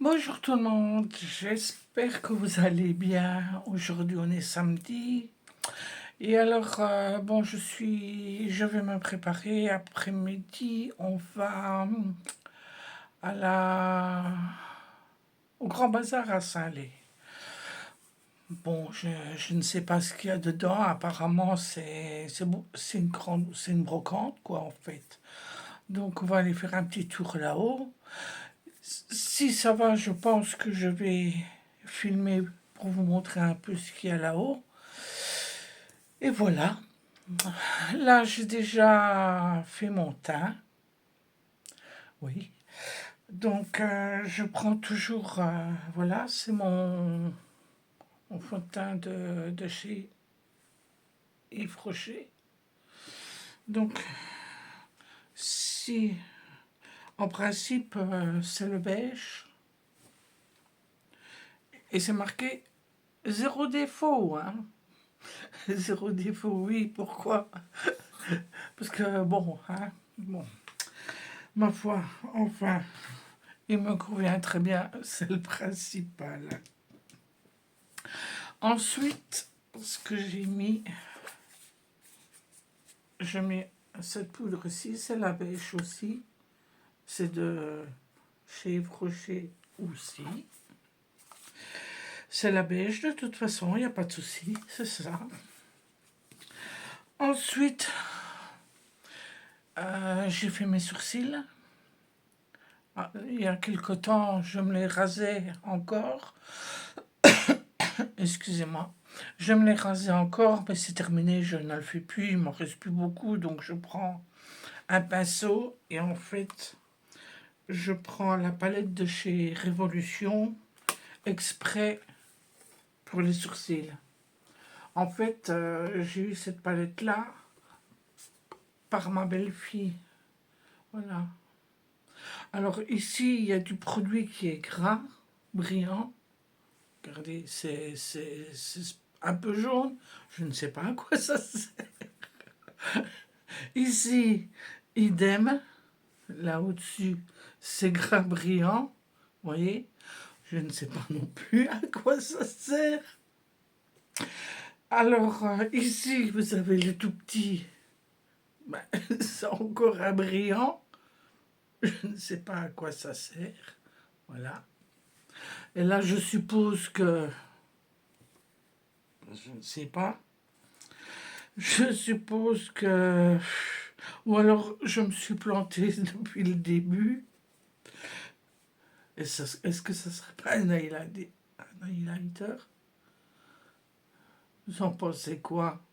Bonjour tout le monde, j'espère que vous allez bien. Aujourd'hui on est samedi. Et alors, bon, je vais me préparer. Après-midi, on va à au Grand Bazar à Saint-Lé. Bon, je ne sais pas ce qu'il y a dedans. Apparemment, c'est une brocante, quoi, en fait. Donc, on va aller faire un petit tour là-haut. Si ça va, je pense que je vais filmer pour vous montrer un peu ce qu'il y a là-haut. Et voilà. Là, j'ai déjà fait mon teint. Oui. Donc, je prends toujours. Voilà, c'est mon fond de teint de chez Yves Rocher. Donc, si. En principe, c'est le beige. Et c'est marqué zéro défaut, hein. Zéro défaut, oui, pourquoi? Parce que, bon, hein, bon, ma foi, enfin, il me convient très bien, c'est le principal. Ensuite, ce que j'ai mis, je mets cette poudre-ci, c'est la beige aussi, c'est de chez Yves Rocher aussi. C'est la beige de toute façon, il n'y a pas de souci, c'est ça. Ensuite, j'ai fait mes sourcils. Il y a quelque temps, je me les rasais encore. Excusez-moi. Je me les rasais encore, mais c'est terminé, je ne le fais plus, il m'en reste plus beaucoup, donc je prends un pinceau et en fait, je prends la palette de chez Révolution exprès pour les sourcils. En fait, j'ai eu cette palette-là par ma belle-fille. Voilà. Alors ici, il y a du produit qui est gras, brillant. Regardez, c'est un peu jaune. Je ne sais pas à quoi ça sert. Ici, idem. Là au-dessus, c'est gras brillant. Vous voyez? Je ne sais pas non plus à quoi ça sert. Alors, ici, vous avez le tout petit. Ben, c'est encore un brillant. Je ne sais pas à quoi ça sert. Voilà. Et là, je suppose que. Je ne sais pas. Je suppose que. Ou alors, je me suis plantée depuis le début. Est-ce que ça serait pas un highlighter? Vous en pensez quoi?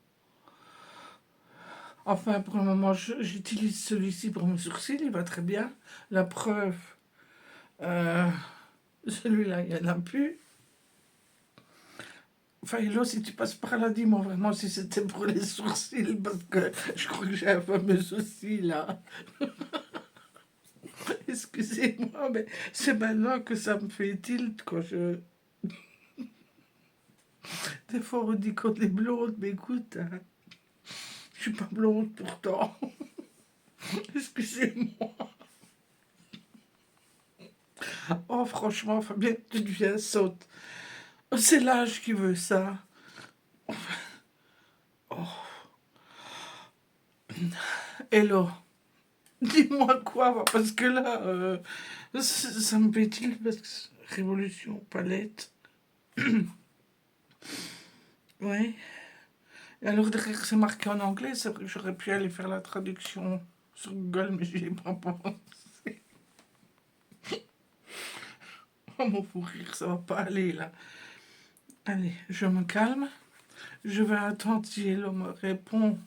Enfin, pour le moment, j'utilise celui-ci pour mes sourcils, il va très bien. La preuve, euh, celui-là, il n'y en a plus. Enfin, Hello, si tu passes par là, dis-moi vraiment si c'était pour les sourcils, parce que je crois que j'ai un fameux souci là. Excusez-moi, mais c'est maintenant que ça me fait tilt quand je. Des fois, on dit qu'on est blonde, mais écoute, hein, je suis pas blonde pourtant. Excusez-moi. Oh, franchement, Fabien, tu deviens saute. C'est l'âge qui veut ça. Oh, hello. Dis-moi quoi, parce que là, ça me fait-il parce que Révolution, palette. Ouais. Et alors derrière, c'est marqué en anglais, c'est vrai que j'aurais pu aller faire la traduction sur Google, mais j'y ai pas pensé. Oh, mon fou rire, ça va pas aller là. Allez, je me calme. Je vais attendre si Hello me répond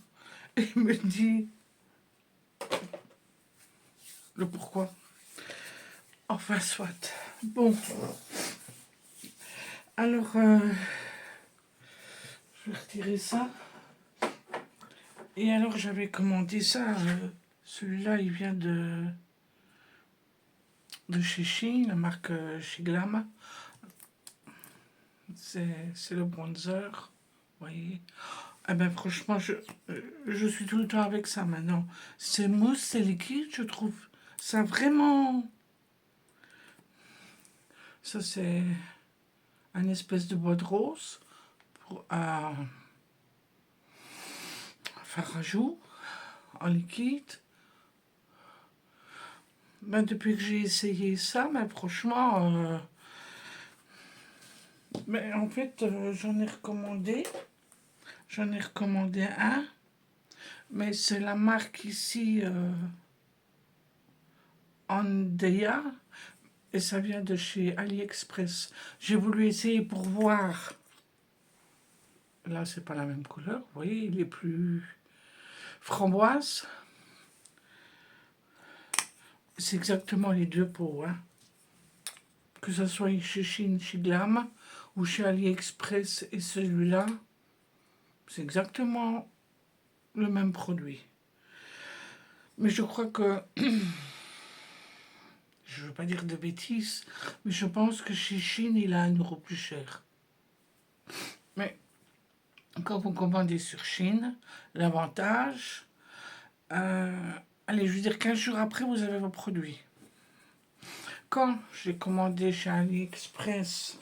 et me dit le pourquoi. Enfin, soit. Bon. Alors, je vais retirer ça. Et alors, j'avais commandé ça. Celui-là, il vient de chez Shein, la marque chez Glam. C'est le bronzer. Vous voyez? Ah ben, franchement, je suis tout le temps avec ça maintenant. C'est mousse, c'est liquide, je trouve. Ça vraiment. Ça, c'est un espèce de bois de rose pour faire un jour en liquide. Ben, depuis que j'ai essayé ça, mais franchement, mais en fait, j'en ai recommandé un, mais c'est la marque ici, Andea, et ça vient de chez AliExpress. J'ai voulu essayer pour voir. Là, c'est pas la même couleur, vous voyez, il est plus framboise. C'est exactement les deux pots, hein. Que ce soit chez Chine, chez Glam, ou chez AliExpress et celui-là, c'est exactement le même produit. Mais je crois que, je ne veux pas dire de bêtises, mais je pense que chez Chine, il a 1 € plus cher. Mais quand vous commandez sur Chine, l'avantage, allez, je veux dire 15 jours après, vous avez vos produits. Quand j'ai commandé chez AliExpress,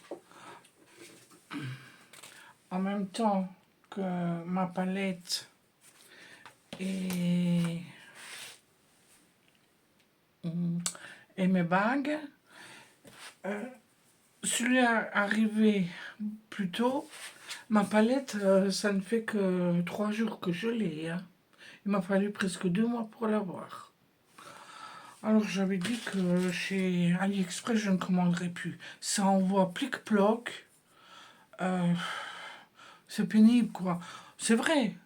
en même temps que ma palette et mes bagues, celui-là arrivé plus tôt, ma palette, ça ne fait que 3 jours que je l'ai, hein. Il m'a fallu presque 2 mois pour l'avoir. Alors j'avais dit que chez AliExpress, je ne commanderais plus. Ça envoie plic-ploc. C'est pénible, quoi. C'est vrai,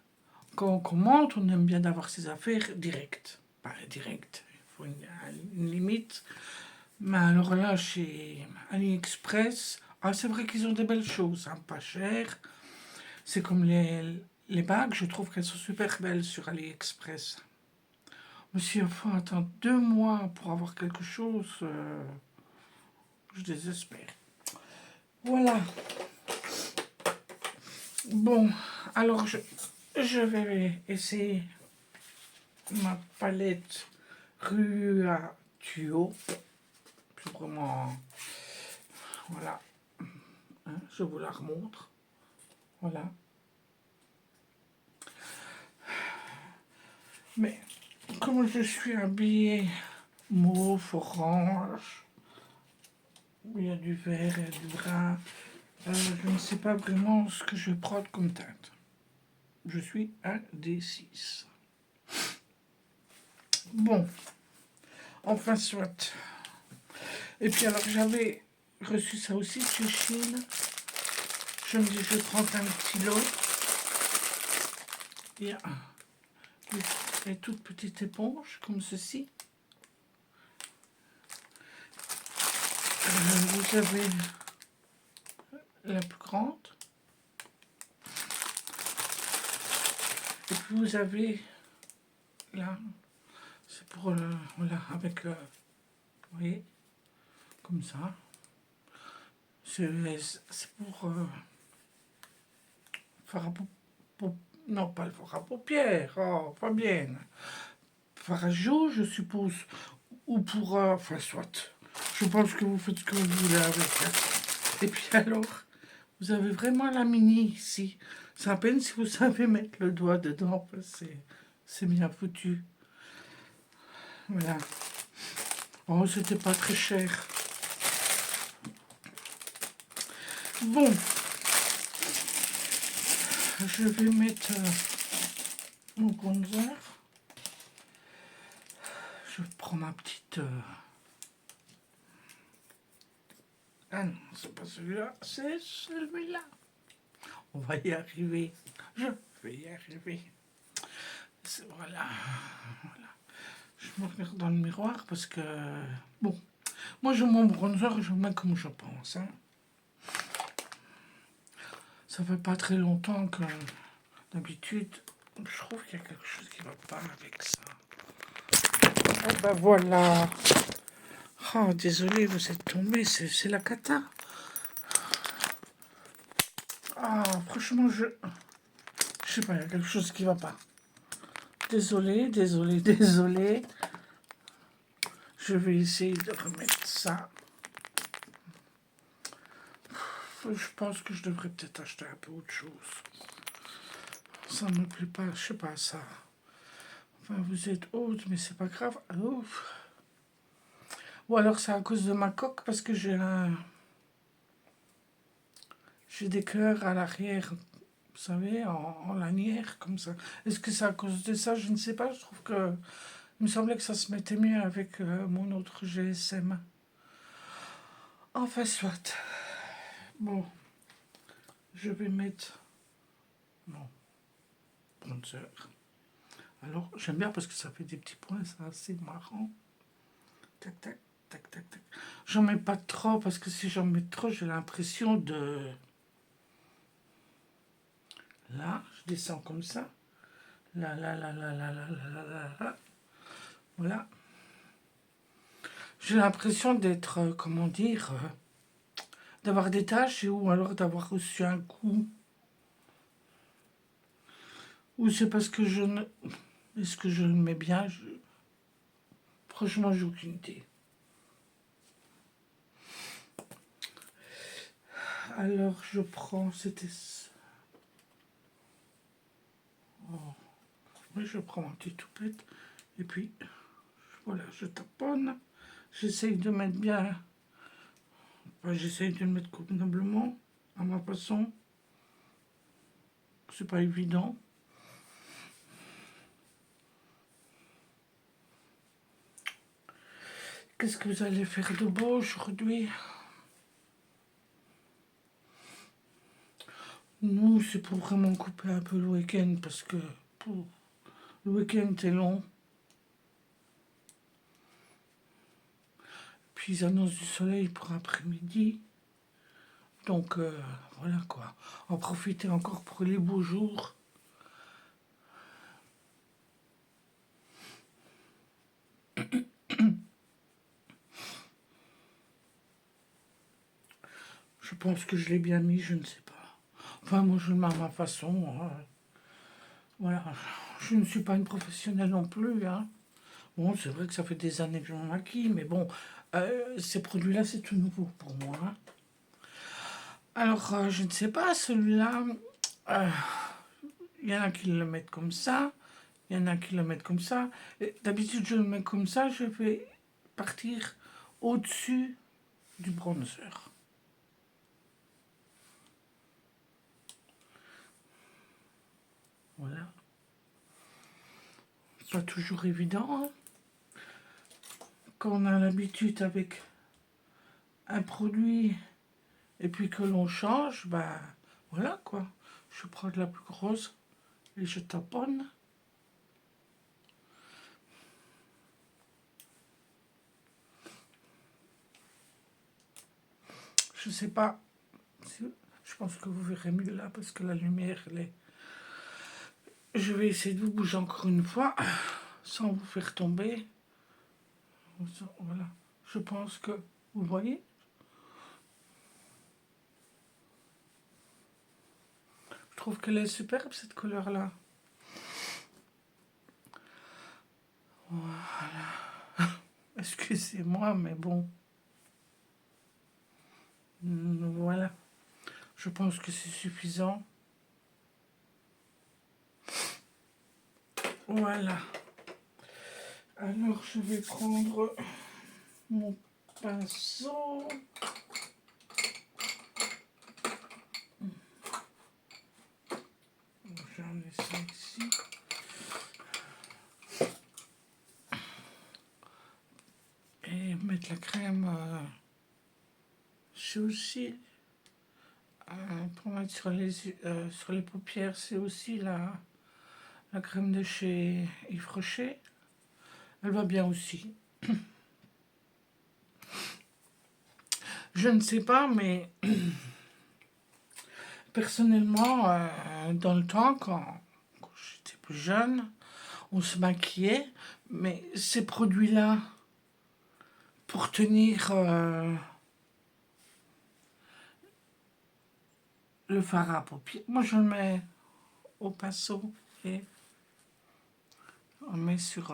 quand on commande, on aime bien d'avoir ses affaires directes. Pas direct, il faut une limite. Mais alors là, chez AliExpress, c'est vrai qu'ils ont des belles choses, hein, pas cher. C'est comme les bagues, je trouve qu'elles sont super belles sur AliExpress. Mais s'il faut attendre 2 mois pour avoir quelque chose, je désespère. Voilà. Bon, alors je vais essayer ma palette Rua Tuo. C'est vraiment... Voilà. Hein, je vous la remontre. Voilà. Mais comme je suis habillée mauve, orange, il y a du vert et du brun, je ne sais pas vraiment ce que je vais prendre comme teinte. Je suis indécise. Bon, enfin soit. Et puis alors j'avais reçu ça aussi chez Chine. Je me dis je vais prendre un petit lot. Il y a une toute petite éponge comme ceci. Vous avez la plus grande. Et puis vous avez là, c'est pour voilà, avec vous voyez, comme ça. C'est pour faire non, pas le fard à paupières, oh, pas bien. Fard à joues, je suppose, ou pour, enfin, soit. Je pense que vous faites ce que vous voulez avec. Hein. Et puis alors, vous avez vraiment la mini ici. C'est à peine si vous savez mettre le doigt dedans, c'est bien foutu. Voilà. Oh, c'était pas très cher. Bon. Je vais mettre mon bronzer. Je prends ma petite... Ah non, c'est pas celui-là, c'est celui-là. On va y arriver. Je vais y arriver. Voilà. Voilà. Je me regarde dans le miroir parce que... Bon, moi je mets mon bronzer et je mets comme je pense. Hein. Ça fait pas très longtemps que... D'habitude, je trouve qu'il y a quelque chose qui va pas avec ça. Ah ben voilà. Oh, désolé, vous êtes tombé, c'est la cata. Ah, franchement, je sais pas, il y a quelque chose qui va pas. Désolé, désolé, désolé. Je vais essayer de remettre ça. Je pense que je devrais peut-être acheter un peu autre chose. Ça ne me plaît pas, je sais pas ça. Enfin, vous êtes haute, mais c'est pas grave. Ouf. Ou alors c'est à cause de ma coque, parce que j'ai des cœurs à l'arrière, vous savez, en lanière, comme ça. Est-ce que c'est à cause de ça? Je ne sais pas. Je trouve que il me semblait que ça se mettait mieux avec mon autre GSM. Enfin, soit. Bon, je vais mettre mon bronzer. Alors, j'aime bien parce que ça fait des petits points, c'est assez marrant. Tac, tac, tac, tac, tac. J'en mets pas trop parce que si j'en mets trop, j'ai l'impression de... Là, je descends comme ça. Là, là, là, là, là, là, là, là, là, là. Voilà. J'ai l'impression d'être, comment dire, d'avoir des taches ou alors d'avoir reçu un coup. Ou c'est parce que je ne... Est-ce que je le mets bien? Franchement, j'ai aucune idée. Alors, je prends... C'était... Oh. Oui, je prends ma petite toupette. Et puis, voilà, je taponne. J'essaye de mettre bien... Enfin, j'essaye de le mettre convenablement, à ma façon. C'est pas évident. Qu'est-ce que vous allez faire de beau aujourd'hui? Nous, c'est pour vraiment couper un peu le week-end parce que le week-end est long. Puis ils annoncent du soleil pour après-midi. Donc voilà quoi. En profiter encore pour les beaux jours. Je pense que je l'ai bien mis, je ne sais pas. Enfin, moi, je le mets à ma façon. Voilà. Je ne suis pas une professionnelle non plus. Hein. Bon, c'est vrai que ça fait des années que je me maquille, mais bon, ces produits-là, c'est tout nouveau pour moi. Hein. Alors, je ne sais pas, celui-là, il y en a qui le mettent comme ça, il y en a qui le mettent comme ça. D'habitude, je le mets comme ça, je vais partir au-dessus du bronzer. Voilà. Pas toujours évident. Hein. Quand on a l'habitude avec un produit et puis que l'on change, ben voilà quoi. Je prends de la plus grosse et je taponne. Je sais pas. Je pense que vous verrez mieux là parce que la lumière, elle est... Je vais essayer de vous bouger encore une fois sans vous faire tomber. Voilà. Je pense que vous voyez. Je trouve qu'elle est superbe cette couleur-là. Voilà. Excusez-moi, mais bon. Voilà. Je pense que c'est suffisant. Voilà. Alors, je vais prendre mon pinceau. J'en ai ça ici. Et mettre la crème c'est aussi pour mettre sur les paupières, c'est aussi la crème de chez Yves Rocher. Elle va bien aussi. Je ne sais pas, mais personnellement, dans le temps, quand j'étais plus jeune, on se maquillait, mais ces produits-là, pour tenir le fard à paupières, moi je le mets au pinceau et on met sur...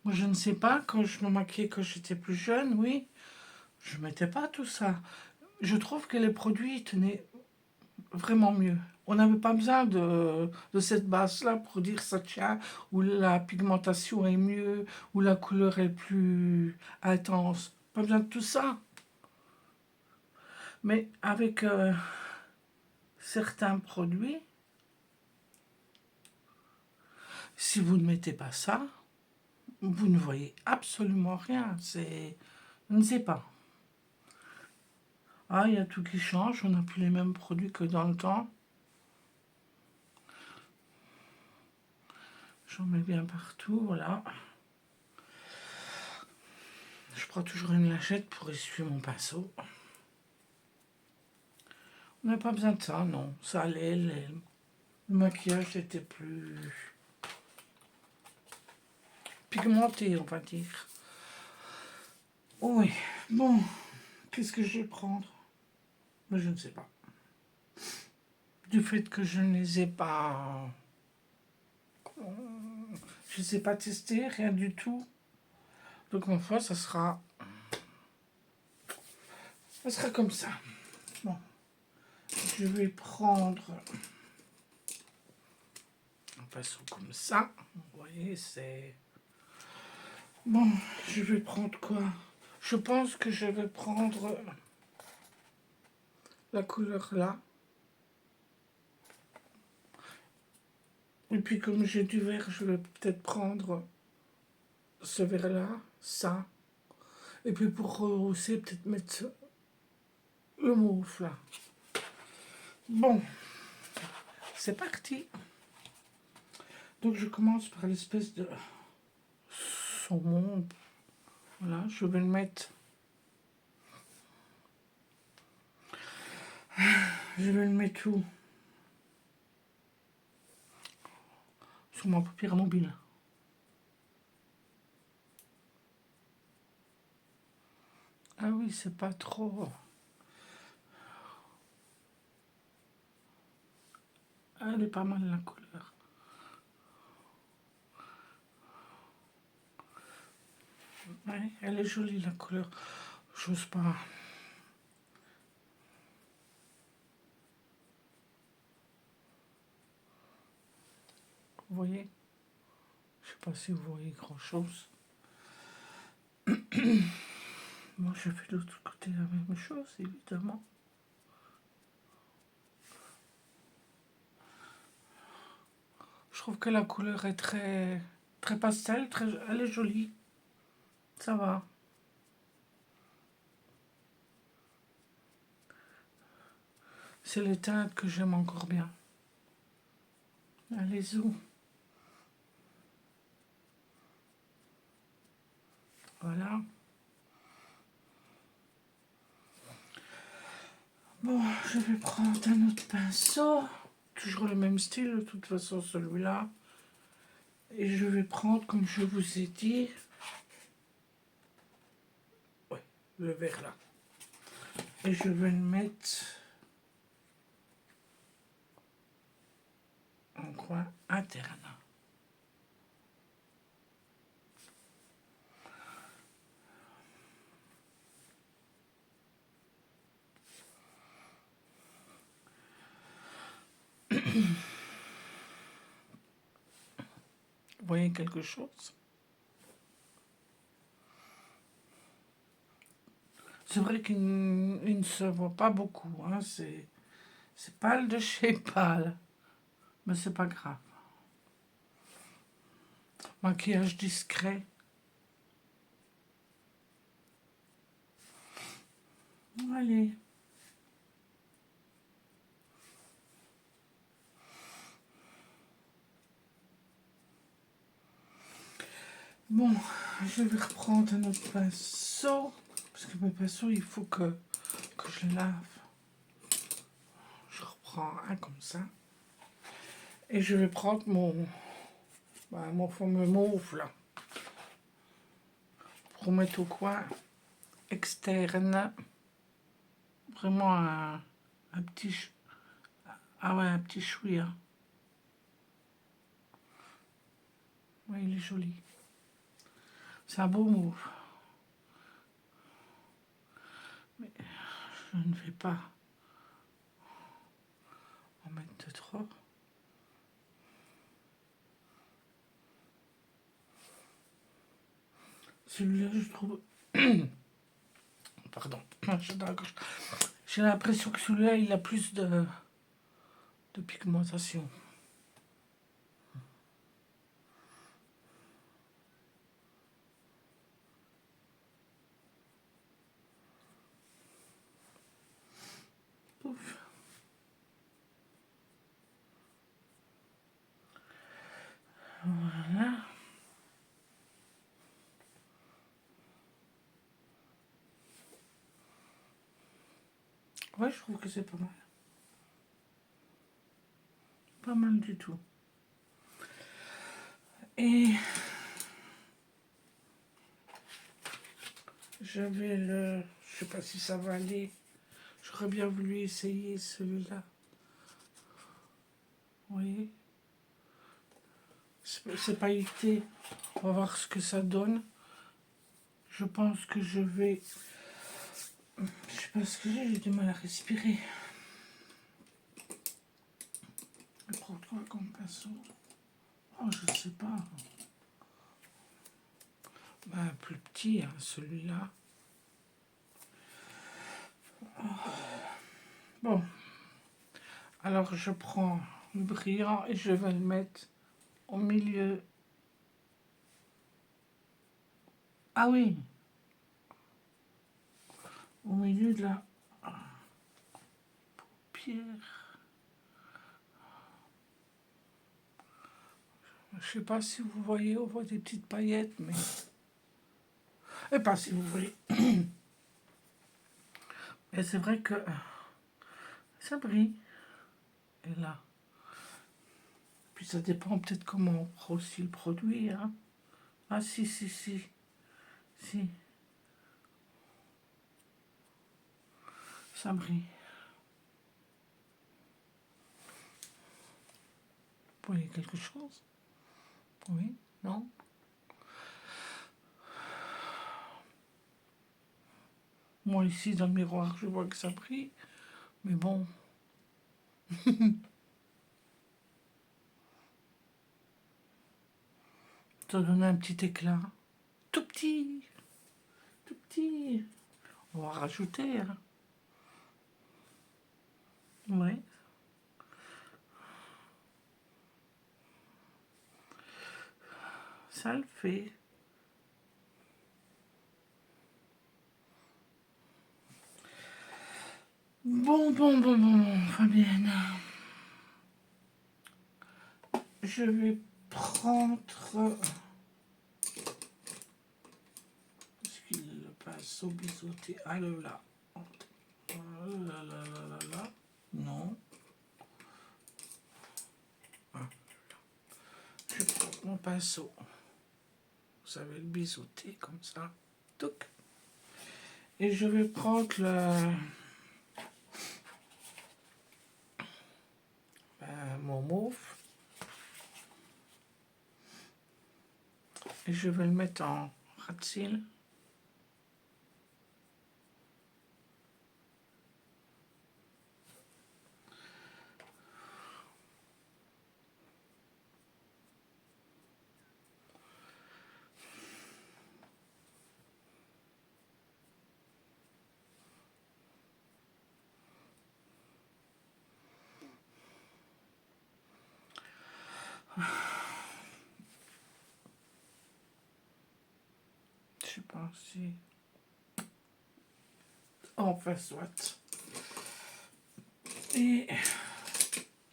Moi je ne sais pas, quand je me maquillais quand j'étais plus jeune, oui, je mettais pas tout ça. Je trouve que les produits tenaient vraiment mieux. On n'avait pas besoin de cette base-là pour dire ça tient, ou la pigmentation est mieux, ou la couleur est plus intense. Pas besoin de tout ça. Mais avec certains produits, si vous ne mettez pas ça, vous ne voyez absolument rien. C'est... Je ne sais pas. Ah, il y a tout qui change. On n'a plus les mêmes produits que dans le temps. J'en mets bien partout, voilà. Je prends toujours une lingette pour essuyer mon pinceau. On n'a pas besoin de ça, non. Ça allait, le maquillage était plus pigmenté, on va dire. Oui, bon, qu'est-ce que je vais prendre? Mais je ne sais pas. Du fait que je ne les ai pas... Je ne les ai pas testés, rien du tout. Donc ma foi, ça sera comme ça. Bon, je vais prendre un pinceau comme ça. Vous voyez, c'est... Bon, je vais prendre quoi? Je pense que je vais prendre la couleur là. Et puis comme j'ai du vert, je vais peut-être prendre ce vert là, ça. Et puis pour rehausser, peut-être mettre le mauve là. Bon, c'est parti. Donc je commence par l'espèce de saumon. Voilà, je vais le mettre. Je vais le mettre où? Sur ma paupière mobile. Ah oui, c'est pas trop. Elle est pas mal la couleur. Ouais, elle est jolie la couleur. J'ose pas. Vous voyez? Je sais pas si vous voyez grand chose. Moi, je fais de l'autre côté la même chose, évidemment. Je trouve que la couleur est très, très pastel, elle est jolie. Ça va. C'est les teintes que j'aime encore bien. Allez, où? Voilà. Bon, je vais prendre un autre pinceau. Toujours le même style, de toute façon, celui-là. Et je vais prendre, comme je vous ai dit, ouais, le vert là. Et je vais le mettre en coin interne. Vous voyez quelque chose? C'est vrai qu'il ne se voit pas beaucoup. Hein. C'est pâle de chez pâle. Mais c'est pas grave. Maquillage discret. Allez. Bon, je vais reprendre un autre pinceau. Parce que mes pinceaux, il faut que je les lave. Je reprends un comme ça. Et je vais prendre mon fameux mauve là. Pour mettre au coin externe. Vraiment un petit... Ah ouais, un petit chouïa. Ouais, il est joli. C'est un beau mauve. Mais je ne vais pas en mettre de trop. Celui-là, je trouve... Pardon, j'ai l'impression que celui-là, il a plus de pigmentation. Pouf. Voilà. Ouais, je trouve que c'est pas mal. Pas mal du tout. Et j'avais le... Je sais pas si ça va aller. J'aurais bien voulu essayer celui-là. Vous voyez? C'est pailleté. On va voir ce que ça donne. Je pense que je vais... Je sais pas ce que j'ai du mal à respirer. Je vais prendre quoi comme pinceau? Oh, je sais pas. Ben, plus petit, hein, celui-là. Bon. Alors, je prends le brillant et je vais le mettre au milieu. Ah oui. Au milieu de la pierre. Je sais pas si vous voyez, on voit des petites paillettes, mais... Et pas si vous voyez. Et c'est vrai que ça brille. Et là. Puis ça dépend peut-être comment on prend aussi le produit. Hein. Ah si, si, si. Si. Ça brille. Vous voyez quelque chose? Oui? Non? Moi ici dans le miroir je vois que ça brille. Mais bon. Ça donne un petit éclat. Tout petit. Tout petit. On va rajouter. Hein. Oui. Ça le fait. Bon, Fabienne. Je vais prendre... Est-ce qu'il est le pinceau biseauté? Ah là. Oh là. Non. Ah. Je prends mon pinceau. Vous savez, le biseauté comme ça. Touc. Et je vais prendre mon mauve. Et je vais le mettre en ras de cils. Je sais pas si... Enfin, soit. Et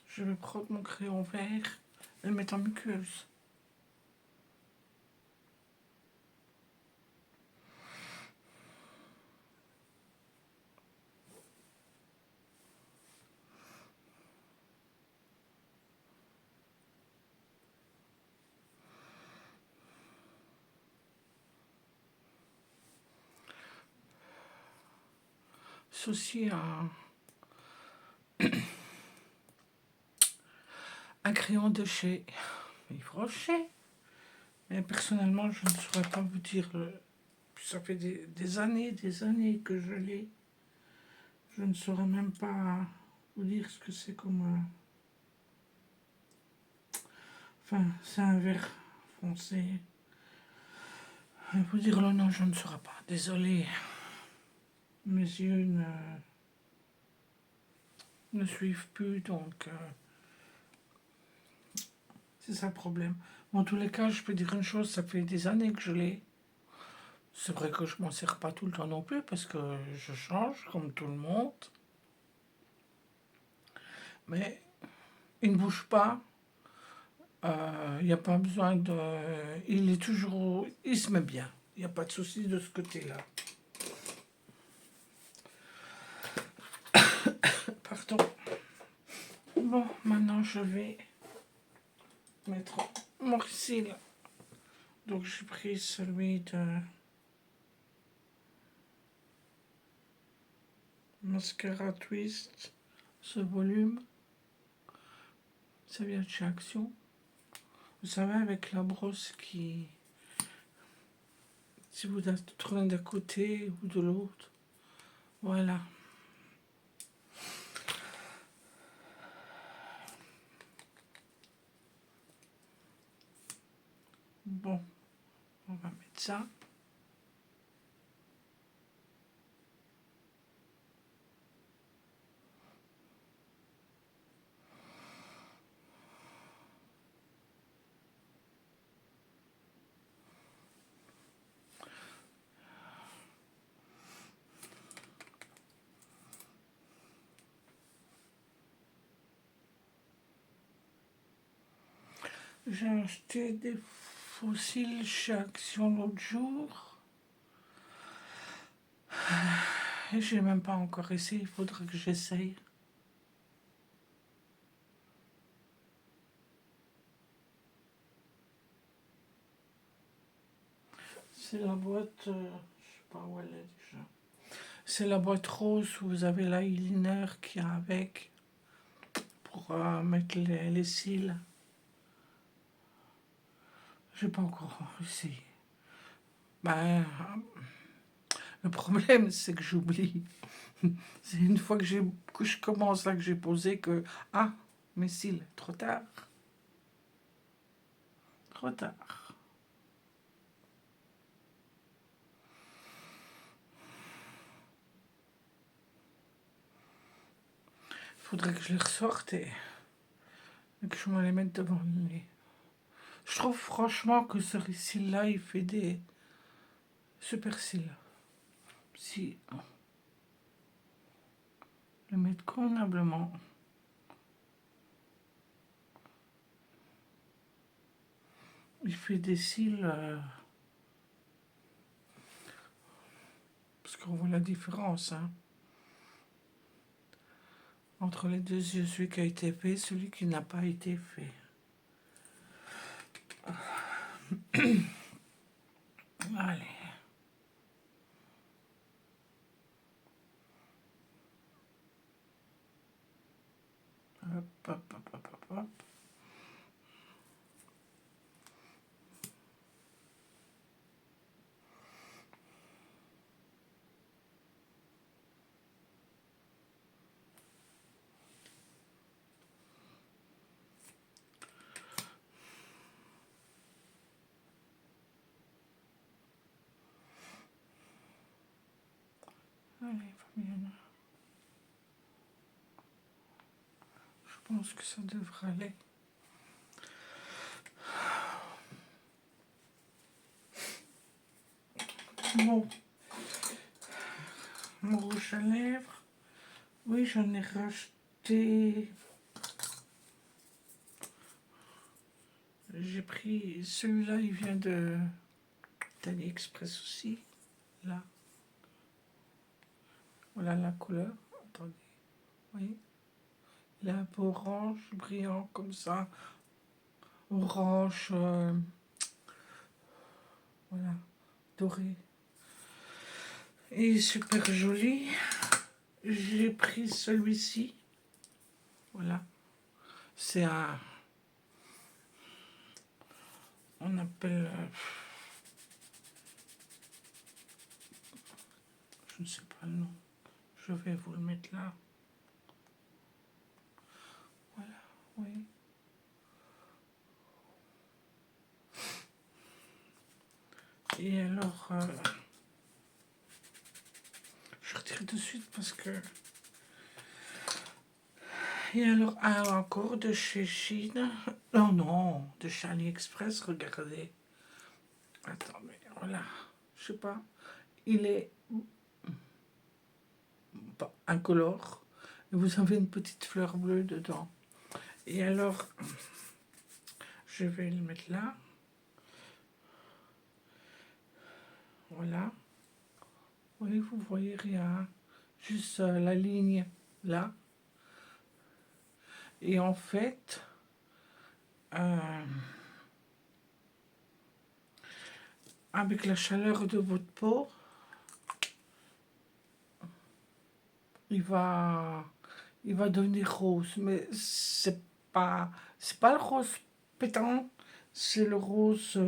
je vais prendre mon crayon vert et le mettre en muqueuse. C'est aussi un crayon de chez Yves Rocher. Mais personnellement, je ne saurais pas vous dire. Ça fait des années que je l'ai. Je ne saurais même pas vous dire ce que c'est comme... Enfin, c'est un vert foncé. Vous dire le nom, je ne saurais pas. Désolée. Mes yeux ne suivent plus, donc c'est ça le problème. En tous les cas, je peux dire une chose, ça fait des années que je l'ai. C'est vrai que je m'en sers pas tout le temps non plus, parce que je change, comme tout le monde. Mais il ne bouge pas. Il n'y a pas besoin de... Il est toujours... Il se met bien. Il n'y a pas de souci de ce côté-là. Pardon. Bon, maintenant je vais mettre mon cils. Donc j'ai pris celui de Mascara Twist. Ce volume. Ça vient de chez Action. Vous savez, avec la brosse qui... Si vous la tournez d'un côté ou de l'autre. Voilà. Bon, on va mettre ça. J'ai acheté des fossiles chez Action l'autre jour. Et j'ai même pas encore essayé, il faudrait que j'essaye. C'est la boîte, je sais pas où elle est déjà. C'est la boîte rose où vous avez l'eyeliner qui est avec pour mettre les cils. J'ai pas encore essayé. Ben, le problème c'est que j'oublie. C'est une fois que je commence là que j'ai posé que ah mes cils, trop tard. Trop tard. Faudrait que je les ressorte et que je me les mette devant le nez. Je trouve franchement que ce cil-là, il fait des super cils. Si le mettre convenablement. Il fait des cils... parce qu'on voit la différence. Hein, entre les deux yeux, celui qui a été fait et celui qui n'a pas été fait. Allez. Hop, hop, hop, hop, hop, hop. Allez, Fabienne. Je pense que ça devrait aller. Bon. Mon rouge à lèvres. Oui, j'en ai racheté. J'ai pris celui-là, il vient d'AliExpress aussi. Là. Voilà la couleur. Attendez. Oui. Il est un peu orange, brillant comme ça. Orange. Voilà. Doré. Et super joli. J'ai pris celui-ci. Voilà. C'est un... On appelle... je ne sais pas le nom. Je vais vous le mettre là. Voilà, oui. Et alors, je retire de suite parce que... Et alors, encore de chez Chine. Non, non, de chez AliExpress, regardez. Attendez, voilà. Je sais pas. Il est incolore. Et vous avez une petite fleur bleue dedans. Et alors, je vais le mettre là. Voilà. Oui, vous voyez rien. Juste la ligne là. Et en fait, avec la chaleur de votre peau, il va devenir rose. Mais c'est pas le rose pétant, c'est le rose.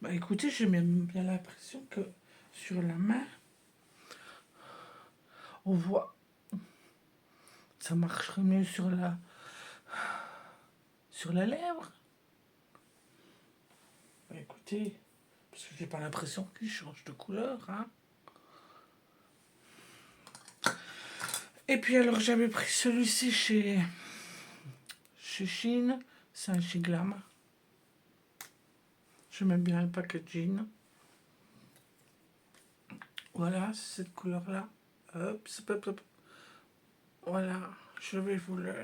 Bah écoutez, j'ai même bien l'impression que sur la main, on voit, ça marcherait mieux sur la lèvre. Bah écoutez, parce que j'ai pas l'impression qu'il change de couleur, hein. Et puis alors j'avais pris celui-ci chez Chine, c'est un Glam. J'aime bien le packaging. Voilà, c'est cette couleur-là. Hop, hop, hop. Voilà, je vais vous le...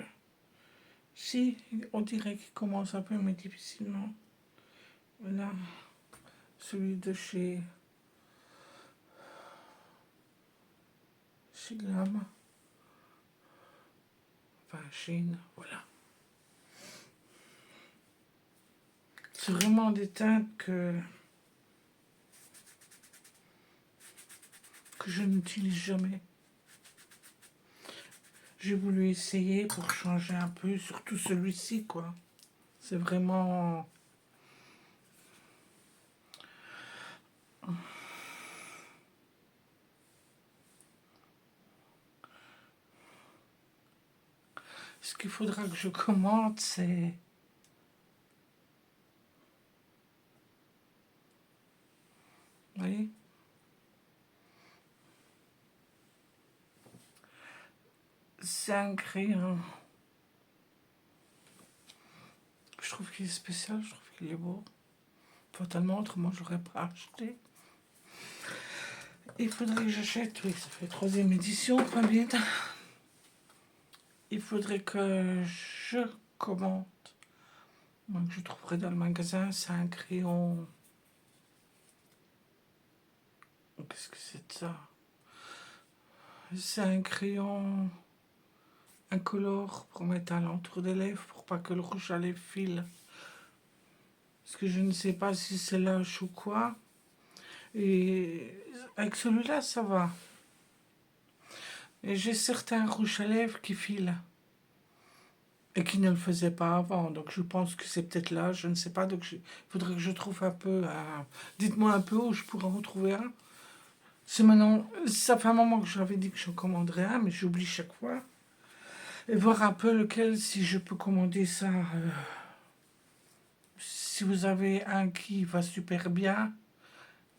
Si, on dirait qu'il commence un peu, mais difficilement. Voilà, celui de chez Glam. Enfin, Chine, voilà. C'est vraiment des teintes que je n'utilise jamais. J'ai voulu essayer pour changer un peu, surtout celui-ci, quoi. C'est vraiment... Ce qu'il faudra que je commente, c'est... Vous voyez? C'est un crayon. Je trouve qu'il est spécial, je trouve qu'il est beau. Fatalement, autrement, j'aurais pas acheté. Il faudrait que j'achète, oui, ça fait 3e édition, combien? Il faudrait que je commente. Donc, je trouverai dans le magasin, c'est un crayon. Qu'est-ce que c'est de ça? C'est un crayon incolore pour mettre à l'entour des lèvres pour pas que le rouge à lèvres file. Parce que je ne sais pas si c'est lâche ou quoi. Et avec celui-là, ça va. Et j'ai certains rouges à lèvres qui filent. Et qui ne le faisaient pas avant. Donc je pense que c'est peut-être là, je ne sais pas. Donc il faudrait que je trouve un peu... dites-moi un peu où je pourrais en retrouver un. C'est maintenant... Ça fait un moment que j'avais dit que j'en commanderais un, mais j'oublie chaque fois. Et voir un peu lequel, si je peux commander ça. Si vous avez un qui va super bien,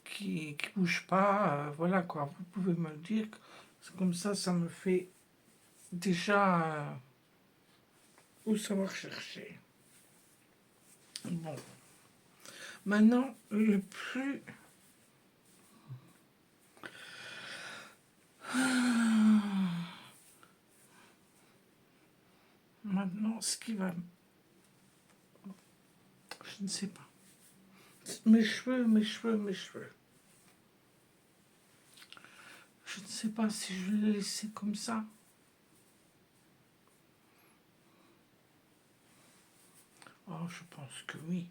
qui bouge pas, voilà quoi, vous pouvez me le dire. C'est comme ça me fait déjà où savoir chercher. Bon. Maintenant, le plus... Maintenant, ce qui va... Je ne sais pas. Mes cheveux. Je ne sais pas si je vais les laisser comme ça. Oh, je pense que oui.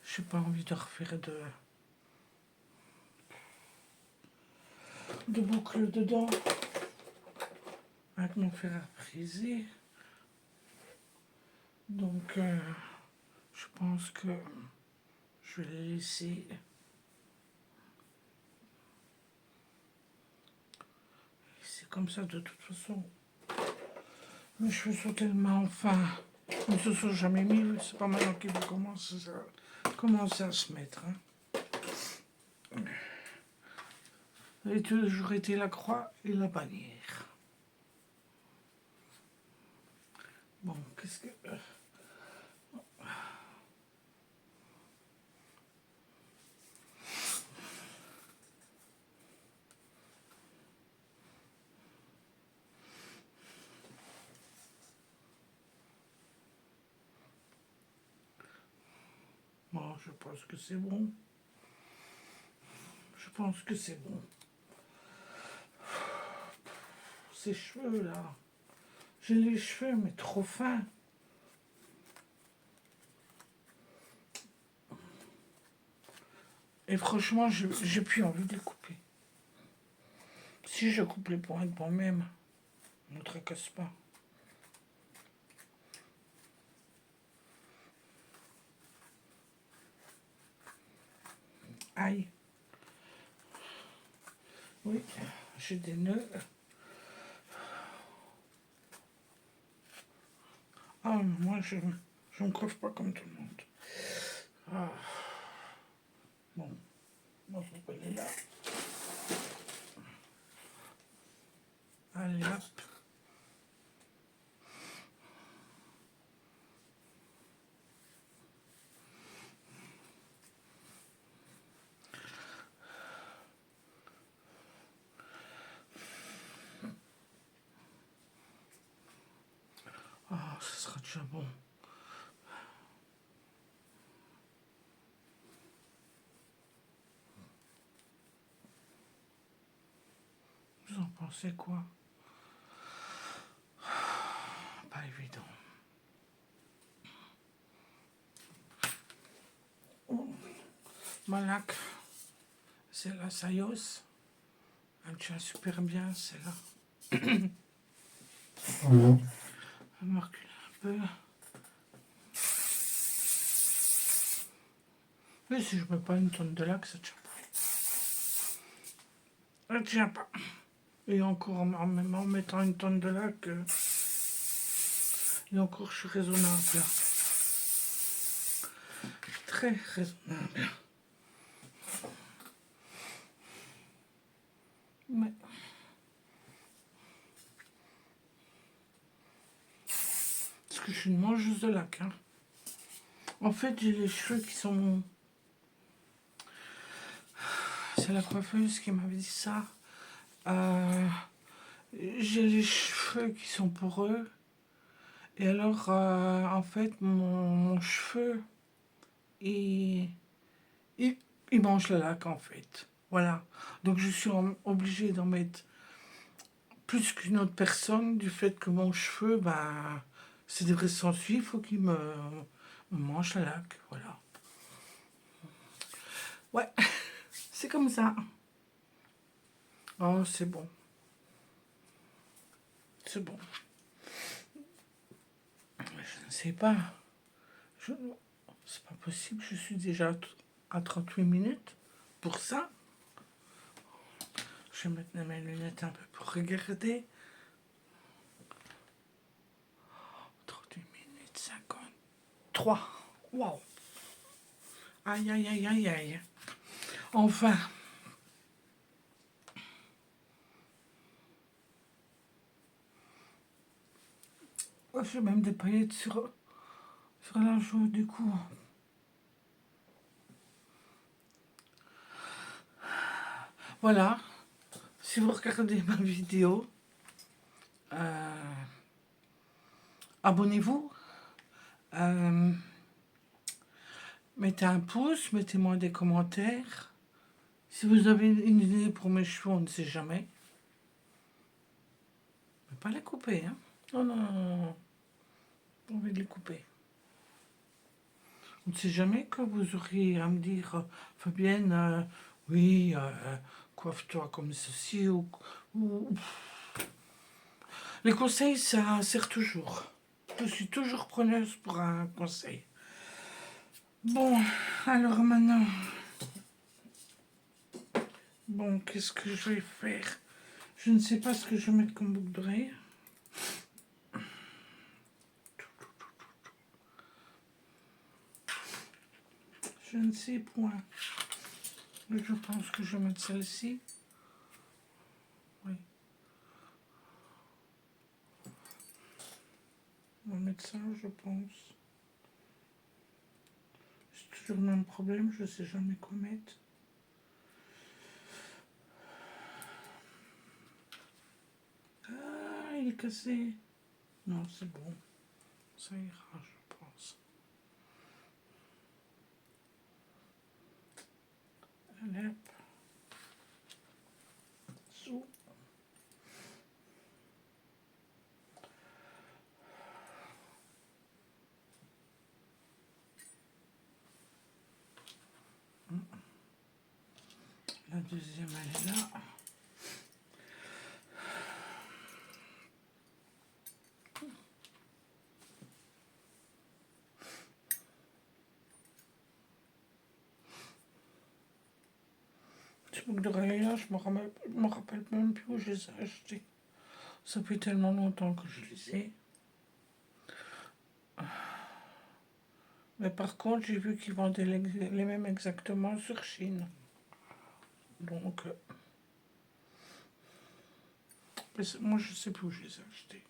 Je n'ai pas envie de refaire de boucles dedans. Avec mon fer à friser. Donc, je pense que je vais les laisser comme ça de toute façon. Mes cheveux sont tellement fins. Ils ne se sont jamais mis. C'est pas maintenant qu'ils vont commencer à se mettre. Hein. Et toujours été la croix et la bannière. Bon, qu'est-ce que... Bon, je pense que c'est bon. Je pense que c'est bon. Ces cheveux là. J'ai les cheveux mais trop fins. Et franchement, j'ai plus envie de les couper. Si je coupe les pointes moi-même, ne tracasse pas. Aïe. Oui, j'ai des nœuds. Ah, moi, je ne crève pas comme tout le monde. Ah. Bon, moi, je peux aller là. Allez, hop. Ah, ce sera déjà bon. Vous en pensez quoi? Pas évident. Oh, ma laque, c'est la Sayos. Elle tient super bien, celle-là. Elle me recule un peu. Mais si je mets pas une tonne de laque, ça tient pas. Elle tient pas. Et encore même en mettant une tonne de laque, et encore je suis raisonnable. Très raisonnable. Mais parce que je suis une mangeuse de laque. Hein. En fait, j'ai les cheveux qui sont... C'est la coiffeuse qui m'avait dit ça. J'ai les cheveux qui sont poreux. Et alors, en fait, mon cheveu, il mange la laque, en fait. Voilà. Donc, je suis obligée d'en mettre plus qu'une autre personne du fait que mon cheveu, ben, c'est des vrais sensuits, il faut qu'il me mange la laque. Voilà. Ouais, c'est comme ça. Oh, c'est bon. C'est bon. Je ne sais pas. C'est pas possible, je suis déjà à 38 minutes pour ça. Je vais mettre mes lunettes un peu pour regarder. 38 minutes 53. Waouh. Aïe, aïe, aïe, aïe, aïe. Enfin. Oh, j'ai même des paillettes sur la joue du coup. Voilà. Si vous regardez ma vidéo, abonnez-vous. Mettez un pouce, mettez-moi des commentaires. Si vous avez une idée pour mes cheveux, on ne sait jamais. Mais pas les couper, hein. Non, non, non, non. On va les couper. On ne sait jamais que vous auriez à me dire, Fabienne, oui, coiffe-toi comme ceci ou... Les conseils, ça sert toujours. Je suis toujours preneuse pour un conseil. Bon, alors maintenant... Bon, qu'est-ce que je vais faire? Je ne sais pas ce que je vais mettre comme boucle d'oreille. Je ne sais point. Je pense que je vais mettre celle-ci. Oui. On va mettre ça, je pense. C'est toujours le même problème, je ne sais jamais quoi mettre. Ah, il est cassé. Non, c'est bon. Ça ira, je pense. Allez, hop. Sous. La deuxième, elle est là. Ces boucles d'oreilles-là, je me rappelle même plus où je les ai achetées. Ça fait tellement longtemps que je les ai. Mais par contre, j'ai vu qu'ils vendaient les mêmes exactement sur Chine. Donc, moi, je sais plus où je les ai achetés.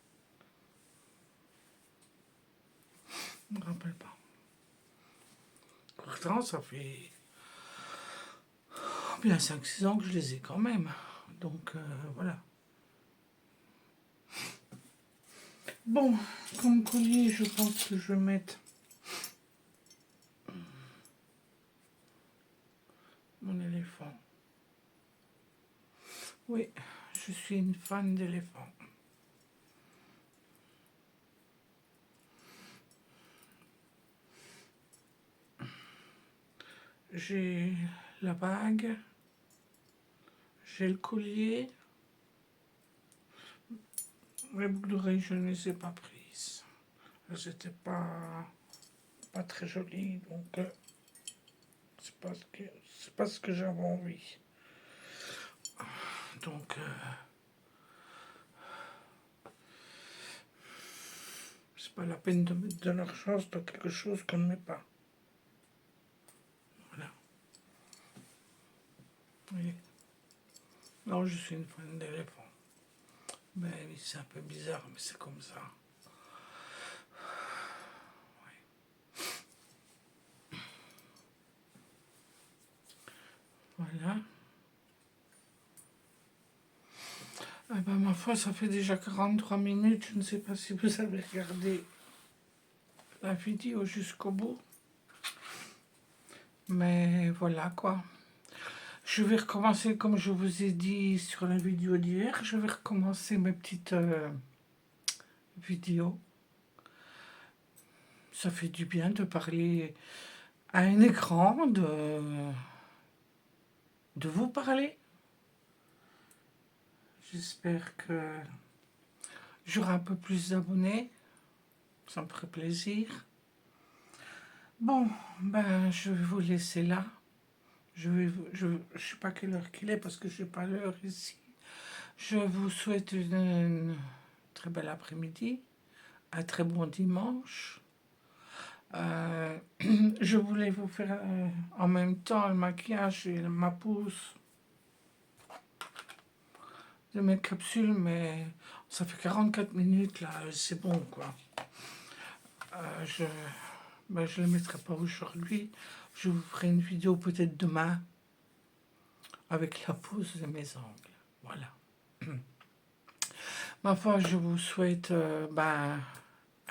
Je me rappelle pas. Pourtant, ça fait bien 5-6 ans que je les ai quand même. Donc, voilà. Bon, comme collier, je pense que je vais mettre mon éléphant. Oui, je suis une fan d'éléphants. J'ai la bague, j'ai le collier. Les boucles d'oreilles, je ne les ai pas prises. Elles n'étaient pas très jolies, donc c'est pas ce que j'avais envie. Donc, c'est pas la peine de mettre de l'argent dans quelque chose qu'on ne met pas. Voilà. Oui. Non, je suis une fan d'éléphant. Ben oui, c'est un peu bizarre, mais c'est comme ça. Oui. Voilà. Ah ben, ma foi, ça fait déjà 43 minutes. Je ne sais pas si vous avez regardé la vidéo jusqu'au bout. Mais voilà quoi. Je vais recommencer, comme je vous ai dit sur la vidéo d'hier, je vais recommencer mes petites vidéos. Ça fait du bien de parler à un écran, de vous parler. J'espère que j'aurai un peu plus d'abonnés. Ça me ferait plaisir. Bon, ben je vais vous laisser là. Je sais pas quelle heure qu'il est parce que je n'ai pas l'heure ici. Je vous souhaite une très belle après-midi, un très bon dimanche. Je voulais vous faire en même temps le maquillage et ma pousse de mes capsules, mais ça fait 44 minutes là, c'est bon quoi. Je ne les mettrai pas aujourd'hui. Je vous ferai une vidéo peut-être demain avec la pose de mes ongles. Voilà. Ma foi, je vous souhaite un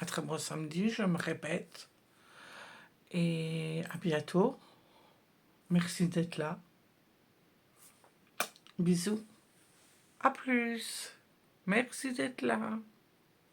très bon samedi, je me répète. Et à bientôt. Merci d'être là. Bisous. À plus. Merci d'être là.